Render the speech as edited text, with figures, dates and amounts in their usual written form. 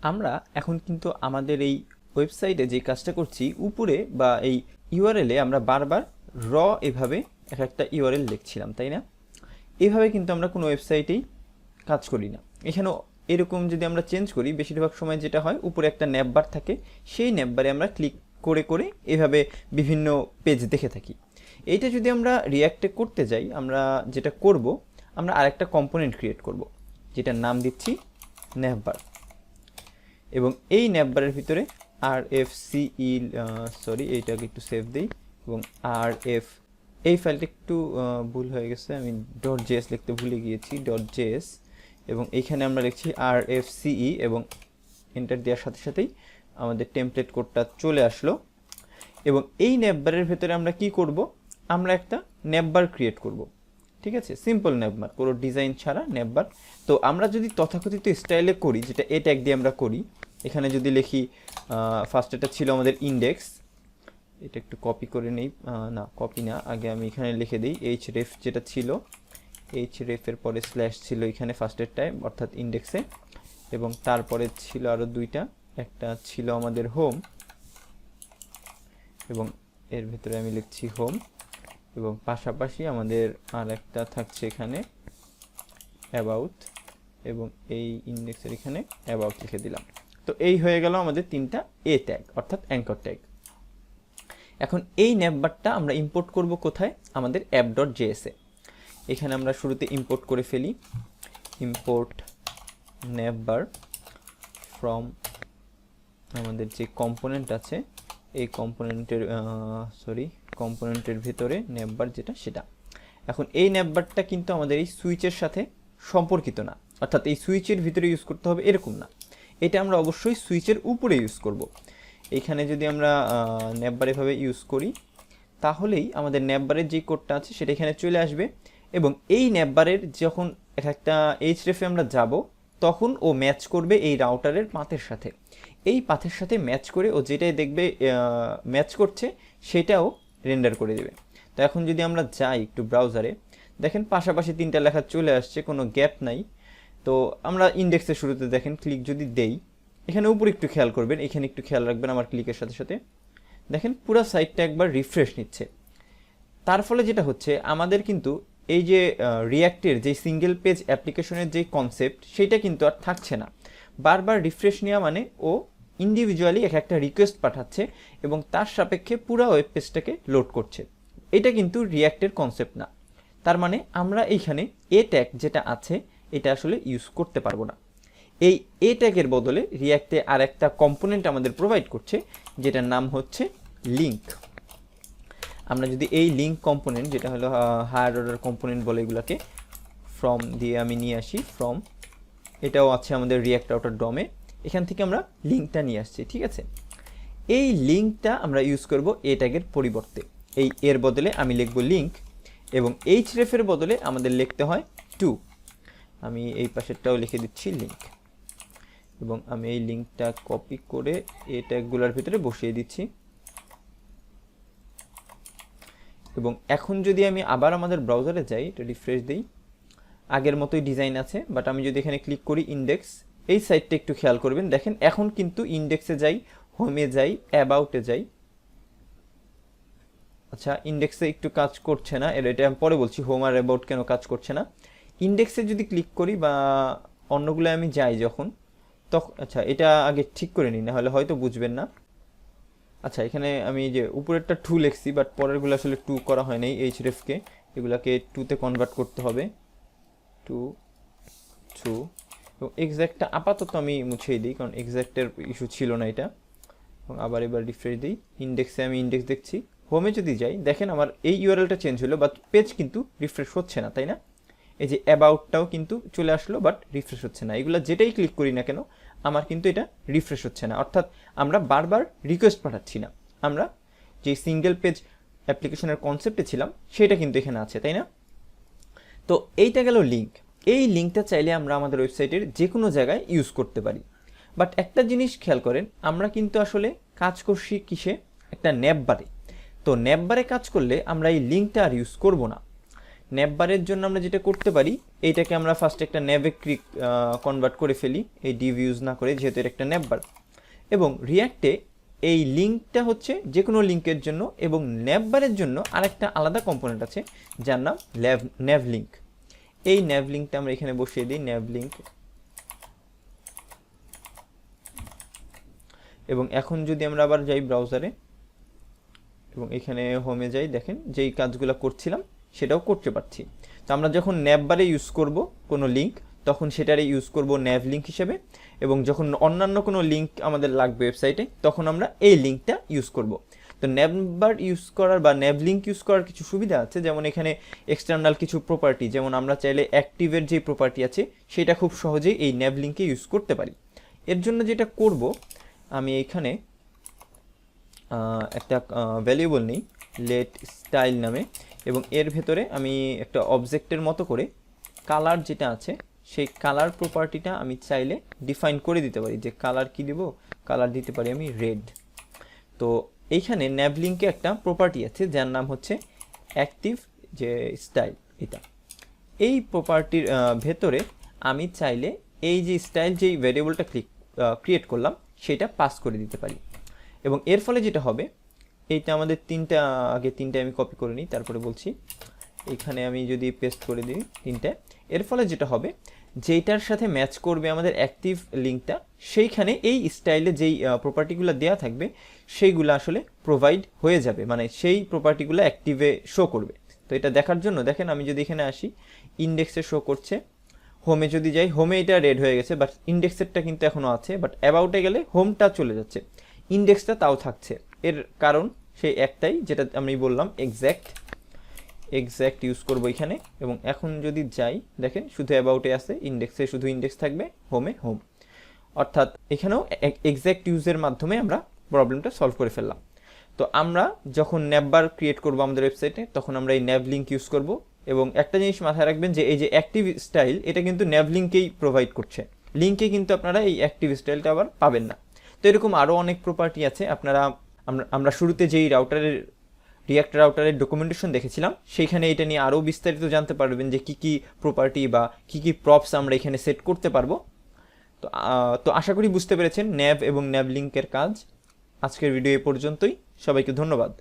আমরা এখন কিন্তু আমাদের এই ওয়েবসাইটে যে কাজটা করছি উপরে বা এই ইউআরএলে আমরা বারবার এভাবে এক একটা ইউআরএল লিখছিলাম, তাই না? এভাবে কিন্তু আমরা কোনো ওয়েবসাইটেই কাজ করি না। এখানেও এরকম যদি আমরা চেঞ্জ করি, বেশিরভাগ সময় যেটা হয় উপরে একটা ন্যাববার থাকে, সেই ন্যাববারে আমরা ক্লিক করে করে এভাবে বিভিন্ন পেজ দেখে থাকি। এইটা যদি আমরা রিয়াক্টে করতে যাই, আমরা যেটা করব, আমরা আরেকটা কম্পোনেন্ট ক্রিয়েট করব, যেটার নাম দিচ্ছি ন্যাববার। এবং এই ন্যাববারের ভিতরে আর এফ সিই সরি এইটাকে একটু সেভ দিই, এবং আর এফ এই ফাইলটা একটু ভুল হয়ে গেছে, আমি ডট জেএস লিখতে ভুলে গিয়েছি, ডট জেএস। এবং এইখানে আমরা লিখছি আর এফ সিই এবং এন্টার দেওয়ার সাথে সাথেই আমাদের টেমপ্লেট কোডটা চলে আসলো। এবং এই ন্যাববারের ভেতরে আমরা কি করব, আমরা একটা ন্যাববার ক্রিয়েট করব। ঠিক আছে, সিম্পল ন্যাববার, কোনো ডিজাইন ছাড়া ন্যাববার। তো আমরা যদি তথাকথিত স্টাইলে করি, যেটা এ ট্যাগ দিয়ে আমরা করি, এখানে যদি লিখি ফার্স্ট এটা ছিল আমাদের ইন্ডেক্স, এটা একটু কপি করে নেই, না কপি না, আগে আমি এখানে লিখে দিই এইচ রেফ, যেটা ছিল এইচ রেফের পরে স্ল্যাশ ছিল এখানে ফার্স্টের টাইম অর্থাৎ ইন্ডেক্সে, এবং তারপরে ছিল আরও দুইটা, একটা ছিল আমাদের হোম, এবং এর ভিতরে আমি লিখছি হোম, এবং পাশাপাশি আমাদের আর একটা থাকছে এখানে অ্যাবাউট, এবং এই ইন্ডেক্সের এখানে অ্যাবাউট লিখে দিলাম। তো এই হয়ে গেল আমাদের তিনটা এ ট্যাগ অর্থাৎ অ্যাঙ্কর ট্যাগ। এখন এই ন্যাববারটা আমরা ইম্পোর্ট করব কোথায়, আমাদের অ্যাপ ডট জেএসে। এখানে আমরা শুরুতে ইম্পোর্ট করে ফেলি, ইম্পোর্ট ন্যাববার ফ্রম আমাদের যে কম্পোনেন্ট আছে এই কম্পোনেন্টের ভিতরে ন্যাববার যেটা সেটা। এখন এই ন্যাববারটা কিন্তু আমাদের এই সুইচের সাথে সম্পর্কিত না, অর্থাৎ এই সুইচের ভিতরে ইউজ করতে হবে এরকম না, এটা আমরা অবশ্যই সুইচের উপরে ইউজ করব। এইখানে যদি আমরা ন্যাববার এভাবে ইউজ করি, তাহলেই আমাদের ন্যাববারের যে কোডটা আছে সেটা এখানে চলে আসবে, এবং এই ন্যাববারের যখন একটা এইচ রেফে আমরা যাব, তখন ও ম্যাচ করবে এই রাউটারের পাথের সাথে। এই পাথের সাথে ম্যাচ করে ও যেটাই দেখবে ম্যাচ করছে সেটাও রেন্ডার করে দেবে। তো এখন যদি আমরা যাই একটু ব্রাউজারে, দেখেন পাশাপাশি তিনটা লেখা চলে আসছে, কোনো গ্যাপ নাই। তো আমরা ইন্ডেক্সের শুরুতে দেখেন ক্লিক যদি দেই, এখানে উপরে একটু খেয়াল করবেন, এখানে একটু খেয়াল রাখবেন, আমার ক্লিকের সাথে সাথে দেখেন পুরো সাইটটা একবার রিফ্রেশ নিচ্ছে। তার ফলে যেটা হচ্ছে, আমাদের কিন্তু এই যে রিয়াক্টের যে সিঙ্গেল পেজ অ্যাপ্লিকেশনের যে কনসেপ্ট, সেটা কিন্তু আর থাকছে না। বারবার রিফ্রেশ নেওয়া মানে ও ইন্ডিভিজুয়ালি এক একটা রিকোয়েস্ট পাঠাচ্ছে এবং তার সাপেক্ষে পুরো ওয়েব পেজটাকে লোড করছে। এটা কিন্তু রিয়াক্টের কনসেপ্ট না। তার মানে আমরা এইখানে এ ট্যাগ যেটা আছে এটা আসলে ইউজ করতে পারবো না। এই এ ট্যাগের বদলে রিয়াক্টে আর একটা কম্পোনেন্ট আমাদের প্রোভাইড করছে, যেটার নাম হচ্ছে লিঙ্ক। আমরা যদি এই লিঙ্ক কম্পোনেন্ট, যেটা হলো হায়ার অর্ডার কম্পোনেন্ট বলে এগুলোকে, ফ্রম দিয়ে আমি নিয়ে আসি, ফ্রম এটাও আছে আমাদের রিয়াক্ট আউটার ডমে, এখান থেকে আমরা লিঙ্কটা নিয়ে আসছি। ঠিক আছে, এই লিঙ্কটা আমরা ইউজ করব এ ট্যাগের পরিবর্তে। এই এর বদলে আমি লিখব লিঙ্ক, এবং এইচ রেফের বদলে আমাদের লিখতে হয় টু। আমি এই পাশেরটাও লিখে দিচ্ছি লিঙ্ক, এবং আমি এই লিঙ্কটা কপি করে এ ট্যাগগুলোর ভিতরে বসিয়ে দিচ্ছি। এবং এখন যদি আমি আবার আমাদের ব্রাউজারে যাই, এটা রিফ্রেশ দিই, আগের মতোই ডিজাইন আছে, বাট আমি যদি এখানে ক্লিক করি ইন্ডেক্স, এই সাইটটা একটু খেয়াল করবেন, দেখেন এখন কিন্তু ইন্ডেক্সে যাই, হোমে যাই, অ্যাবাউটে যাই, আচ্ছা ইন্ডেক্সে একটু কাজ করছে না, এটা আমি পরে বলছি হোম আর অ্যাবাউট কেন কাজ করছে না। ইন্ডেক্সে যদি ক্লিক করি বা অন্যগুলো আমি যাই যখন, তখন আচ্ছা এটা আগে ঠিক করে নিই, না হলে হয়তো বুঝবেন না। আচ্ছা এখানে আমি যে উপরেরটা টু লিখছি, বাট পরেরগুলো আসলে টু করা হয় নাই, এইচ রেফকে এগুলাকে টুতে কনভার্ট করতে হবে, টু টু। এবং এক্স্যাক্টটা আপাতত আমি মুছেই দিই, কারণ এক্স্যাক্টের ইস্যু ছিল না এটা। এবং আবার এবার রিফ্রেশ দিই, ইন্ডেক্সে আমি ইন্ডেক্স দেখছি, হোমে যদি যাই দেখেন আমার এই ইউআরএলটা চেঞ্জ হলো, বাট পেজ কিন্তু রিফ্রেশ হচ্ছে না, তাই না? এই যে অ্যাবাউটটাও কিন্তু চলে আসলো, বাট রিফ্রেশ হচ্ছে না। এগুলো যেটাই ক্লিক করি না কেন আমার কিন্তু এটা রিফ্রেশ হচ্ছে না, অর্থাৎ আমরা বারবার রিকোয়েস্ট পাঠাচ্ছি না, আমরা যে সিঙ্গেল পেজ অ্যাপ্লিকেশনের কনসেপ্টে ছিলাম সেটা কিন্তু এখানে আছে, তাই না? তো এইটা গেল লিঙ্ক। এই লিঙ্কটা চাইলে আমরা আমাদের ওয়েবসাইটের যে কোনো জায়গায় ইউজ করতে পারি। বাট একটা জিনিস খেয়াল করেন, আমরা কিন্তু আসলে কাজ করছি কিসে, একটা ন্যাববারে। তো ন্যাববারে কাজ করলে আমরা এই লিঙ্কটা আর ইউজ করব না। ন্যাভবারের জন্য আমরা যেটা করতে পারি, এইটাকে আমরা ফার্স্ট একটা ন্যাভে কনভার্ট করে ফেলি, এই ডিভ ইউজ না করে, যেহেতু এটা একটা ন্যাভবার। এবং রিয়াক্টে এই লিঙ্কটা হচ্ছে যে কোনো লিঙ্কের জন্য, এবং ন্যাভবারের জন্য আরেকটা আলাদা কম্পোনেন্ট আছে যার নাম ন্যাভ লিঙ্ক। এই ন্যাভ লিঙ্কটা আমরা এখানে বসিয়ে দিই, ন্যাভ লিঙ্ক। এবং এখন যদি আমরা আবার যাই ব্রাউজারে এবং এখানে হোমে যাই, দেখেন যেই কাজগুলো করছিলাম সেটাও করতে পারছি। তো আমরা যখন ন্যাভবারে ইউজ করব কোনো লিঙ্ক, তখন সেটারে ইউজ করব ন্যাভ লিঙ্ক হিসেবে, এবং যখন অন্যান্য কোনো লিঙ্ক আমাদের লাগবে ওয়েবসাইটে, তখন আমরা এই লিঙ্কটা ইউজ করব। তো ন্যাভবার ইউজ করার বা ন্যাভ লিঙ্ক ইউজ করার কিছু সুবিধা আছে, যেমন এখানে এক্সটার্নাল কিছু প্রপার্টি, যেমন আমরা চাইলে অ্যাক্টিভের যে প্রপার্টি আছে সেটা খুব সহজেই এই ন্যাভ লিঙ্কে ইউজ করতে পারি। এর জন্য যেটা করব, আমি এখানে একটা ভ্যারিয়েবল নিই লেট স্টাইল নামে, এবং এর ভেতরে আমি একটা অবজেক্টের মতো করে কালার যেটা আছে সেই কালার প্রপার্টিটা আমি চাইলে ডিফাইন করে দিতে পারি। যে কালার কি দিব, কালার দিতে পারি আমি রেড। তো এইখানে ন্যাভ লিঙ্কে একটা প্রপার্টি আছে যার নাম হচ্ছে অ্যাক্টিভ যে স্টাইল, এটা। এই প্রপার্টির ভেতরে আমি চাইলে এই যে স্টাইল যেই ভ্যারিয়েবলটা ক্রিয়েট করলাম সেটা পাস করে দিতে পারি। এবং এর ফলে যেটা হবে, এইটা আমাদের আগে তিনটা আমি কপি করে নিই, তারপরে বলছি। এখানে আমি যদি পেস্ট করে দিই তিনটা, এর ফলে যেটা হবে, যেইটার সাথে ম্যাচ করবে আমাদের অ্যাক্টিভ লিঙ্কটা, সেইখানে এই স্টাইলে যেই প্রপার্টিগুলো দেওয়া থাকবে সেইগুলো আসলে প্রোভাইড হয়ে যাবে, মানে সেই প্রপার্টিগুলো অ্যাক্টিভে শো করবে। তো এটা দেখার জন্য দেখেন, আমি যদি এখানে আসি, ইন্ডেক্সে শো করছে, হোমে যদি যাই, হোমে এটা রেড হয়ে গেছে, বাট ইন্ডেক্সেরটা কিন্তু এখনও আছে, বাট অ্যাবাউটে গেলে হোমটা চলে যাচ্ছে, ইন্ডেক্সটা তাও থাকছে। এর কারণ সেই একটাই, যেটা আমি বললাম, এক্স্যাক্ট ইউজ করবো এখানে। এবং এখন যদি যাই, দেখেন শুধু অ্যাবাউটে আছে, ইন্ডেক্সে শুধু ইন্ডেক্স থাকবে, হোমে হোম। অর্থাৎ এখানেও এক্স্যাক্ট ইউজের মাধ্যমে আমরা প্রবলেমটা সলভ করে ফেললাম। তো আমরা যখন ন্যাভবার ক্রিয়েট করবো আমাদের ওয়েবসাইটে, তখন আমরা এই ন্যাভ লিঙ্ক ইউজ করব। এবং একটা জিনিস মাথায় রাখবেন, যে এই যে অ্যাক্টিভ স্টাইল, এটা কিন্তু ন্যাভ লিঙ্কেই প্রোভাইড করছে, লিঙ্কে কিন্তু আপনারা এই অ্যাক্টিভ স্টাইলটা আবার পাবেন না। তো এরকম আরও অনেক প্রপার্টি আছে। আমরা শুরুতে যেই রিয়াক্ট রাউটারের ডকুমেন্টেশন দেখেছিলাম, সেইখানে এটা নিয়ে আরও বিস্তারিত জানতে পারবেন, যে কী কী প্রপার্টি বা কী কী প্রপস আমরা এখানে সেট করতে পারবো। তো আশা করি বুঝতে পেরেছেন ন্যাভ এবং ন্যাভ লিঙ্কের কাজ। আজকের ভিডিও এ পর্যন্তই, সবাইকে ধন্যবাদ।